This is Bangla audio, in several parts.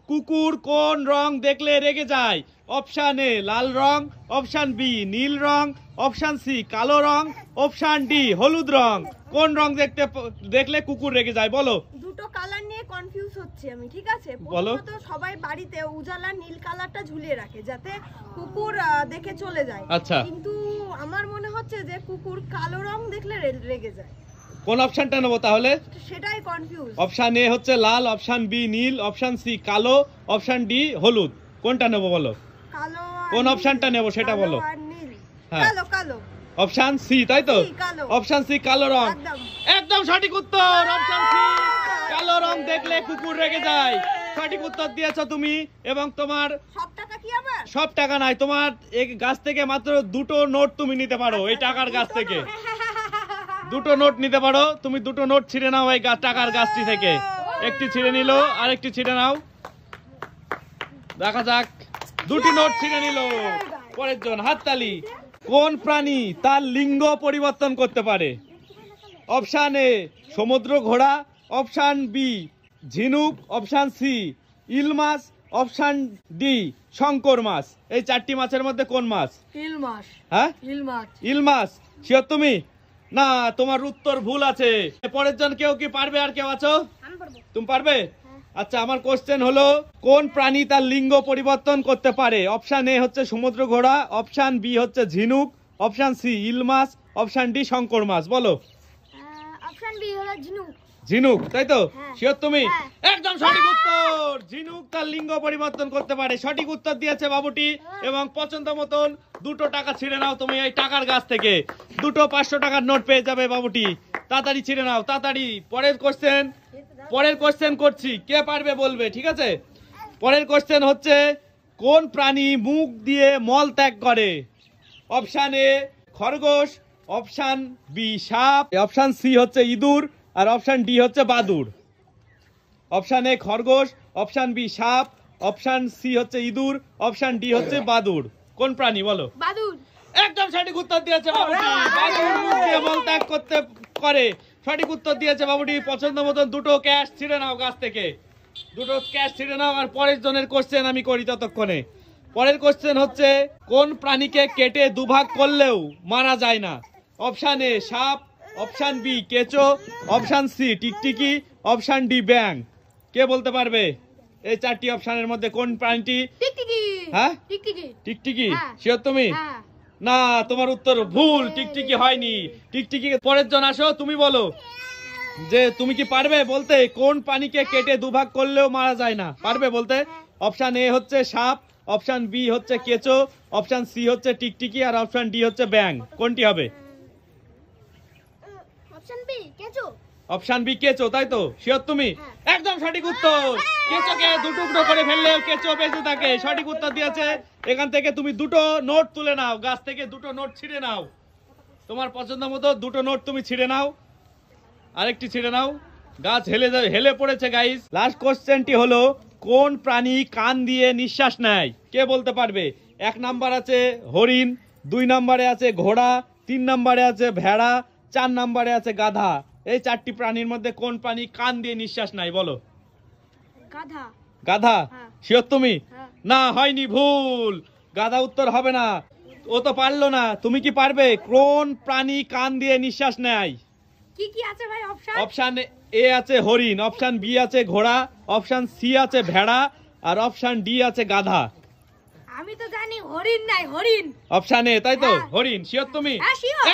কুকুর কোন রং দেখলে রেগে যায়? অপশন এ লাল রং, অপশন বি নীল রং, অপশন সি কালো রং, অপশন ডি হলুদ রং। কোন রং দেখলে কুকুর রেগে যায় বলো? দুটো কালার নিয়ে কনফিউজ হচ্ছে আমি, ঠিক আছে? বলো। প্রথমত সবাই বাড়িতে উজালা নীল কালারটা ঝুলিয়ে রাখে যাতে কুকুর দেখে চলে যায়। আচ্ছা, কিন্তু আমার মনে হচ্ছে যে কুকুর কালো রং দেখলে রেগে যায়। কোন অপশনটা নেবো তাহলে? সেটাই কনফিউজ। অপশন এ হচ্ছে লাল, অপশন বি নীল, অপশন সি কালো, অপশন ডি হলুদ। কোনটা নেবো বলো? কালো। কোন অপশনটা নেবো সেটা বলো? হ্যাঁ, কালো কালো। অপশন সি, তাই তো? অপশন সি কালো রং। একদম সঠিক উত্তর, অপশন সি কালো রং দেখলে কুকুর রেগে যায়। সঠিক উত্তর দিয়েছো তুমি। এবং তোমার সব টাকা কি আবার? সব টাকা নাই, তোমার এই গাছ থেকে মাত্র দুটো নোট তুমি নিতে পারো। এই টাকার গাছ থেকে দুটো নোট নিতে পারো। তুমি দুটো নোট ছিঁড়ে নাও এই টাকার গাছটি থেকে। একটি ছিঁড়ে নিল, আরেকটি ছিঁড়ে নাও। দেখা যাক, দুটি নোট ছিঁড়ে নিল। পরের জন হাততালি। কোন প্রাণী তার লিঙ্গ পরিবর্তন করতে পারে? অপশন এ সমুদ্র ঘোড়া, অপশন বি ঝিনুক, অপশন সি ইল মাছ, অপশন ডি শঙ্কর মাছ। এই চারটি মাছের মধ্যে কোন মাছ? ইল মাছ। হ্যাঁ, ইল মাছ। ইল মাছ। শিওর তুমি? না, তোমার উত্তর ভুল আছে। পরের জন কেউ কি পারবে? আর কেউ আছো? তুমি পারবে? আচ্ছা, আমার কোশ্চেন হলো কোন প্রাণী তার লিঙ্গ পরিবর্তন করতে পারে? অপশন এ হচ্ছে সমুদ্র ঘোড়া, অপশন বি হচ্ছে ঝিনুক, অপশন সি ইল মাছ, অপশন ডি শঙ্কর মাছ। বলো। অপশন বি হলো ঝিনুক। ঝিনুক, তাই তো? শিওর তুমি? হ্যাঁ। একদম সঠিক উত্তর। ঝিনুক তার লিঙ্গ পরিবর্তন করতে পারে। সঠিক উত্তর দিয়েছে বাবুটি। এবং পছন্দ মতন দুটো টাকা ছিঁড়ে নাও তুমি এই টাকার গাছ থেকে। দুটো 500 টাকার নোট পেয়ে যাবে বাবুটি। তাড়াতাড়ি ছিঁড়ে নাও, তাড়াতাড়ি। পরের কোশ্চেন করছি, কে পারবে বলবে, ঠিক আছে? পরের কোশ্চেন হচ্ছে কোন প্রাণী মুখ দিয়ে মল ত্যাগ করে? অপশন এ খরগোশ, অপশন বি সাপ, অপশন সি হচ্ছে ইঁদুর, আর অপশন ডি হচ্ছে বাদুড়। অপশন এ খরগোশ, অপশন বি সাপ, অপশন সি হচ্ছে ইঁদুর, অপশন ডি হচ্ছে বাদুড়। কোন প্রাণী বলো? বাদুড়। একদম সঠিক উত্তর দিয়েছে বাবুটি। বাদুড় মুখ দিয়ে মল ত্যাগ করে। সঠিক উত্তর দিয়েছে বাবুটি। পছন্দ মতন দুটো ক্যাশ ছিঁড়ে নাও গাছ থেকে। দুটো ক্যাশ ছিঁড়ে নাও। আর পরের জনের কোশ্চেন আমি করি ততক্ষণে। পরের কোশ্চেন হচ্ছে কোন প্রাণীকে কেটে দুভাগ করলেও মারা যায় না? অপশন এ সাপ, অপশন বি কেঁচো, অপশন সি টিকটিকি, অপশন ডি ব্যাং। কে বলতে পারবে এই চারটি অপশনের মধ্যে কোন প্রাণীটি? টিকটিকি। হ্যাঁ, টিকটিকি। টিকটিকি। শিওর তুমি? না, তোমার উত্তর ভুল। টিকটিকি হয়নি। টিকটিকি। পরের জন আসো, তুমি বলো যে তুমি কি পারবে বলতে কোন প্রাণীকে কেটে দুভাগ করলেও মারা যায় না? পারবে বলতে? অপশন এ হচ্ছে সাপ, অপশন বি হচ্ছে কেঁচো, অপশন সি হচ্ছে টিকটিকি, আর অপশন ডি হচ্ছে ব্যাং। কোনটি হবে? অপশন বি কেঁচো। অপশন বি কেঁচো, তাই তো? শিওর তুমি? একদম সঠিক উত্তর। কেঁচোকে দুটুকরো করে ফেললেও কেঁচো বেঁচে থাকে। সঠিক উত্তর দিয়েছে। এখান থেকে তুমি দুটো নোট তুলে নাও, গাছ থেকে দুটো নোট ছিঁড়ে নাও। তোমার পছন্দ মতো দুটো নোট তুমি ছিঁড়ে নাও। আরেকটি ছিঁড়ে নাও। গাছ হেলে পড়েছে গাইস। লাস্ট কোশ্চেনটি হলো কোন প্রাণী কান দিয়ে নিঃশ্বাস নেয়? কে বলতে পারবে? 1 নাম্বার আছে হরিণ, 2 নম্বরে আছে ঘোড়া, 3 নম্বরে আছে ভেড়া, 4 নম্বরে আছে গাধা। এই চারটি প্রাণীর মধ্যে কোন প্রাণী কান দিয়ে নিঃশ্বাস নেয় বলো? গাধা। গাধা? শিওর তুমি? না, হয়নি, ভুল। গাধা উত্তর হবে না। ও তো পারলো না। তুমি কি পারবে? কোন প্রাণী কান দিয়ে নিঃশ্বাস নেয়? কি কি আছে ভাই অপশন? অপশন এ আছে হরিণ, অপশন বি আছে ঘোড়া, অপশন সি আছে ভেড়া, আর অপশন ডি আছে গাধা। আমি তো জানি হরিণ নাই, হরিণ। অপশন এ, তাই তো? হরিণ। শিওর তুমি?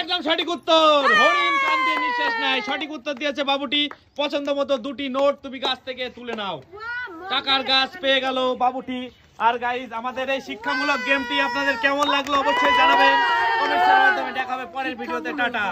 একদম সঠিক উত্তর। হরিণ কান দিয়ে নিঃশ্বাস নেয়। সঠিক উত্তর দিয়েছে বাবুটি। পছন্দ মতো দুটি নোট তুমি গাছ থেকে তুলে নাও। টাকার গাছ পেয়ে গেল বাবুটি। আর গাইজ, আমাদের এই শিক্ষামূলক গেমটি আপনাদের কেমন লাগলো অবশ্যই জানাবেন কমেন্টের মাধ্যমে। দেখা হবে পরের ভিডিওতে। টাটা।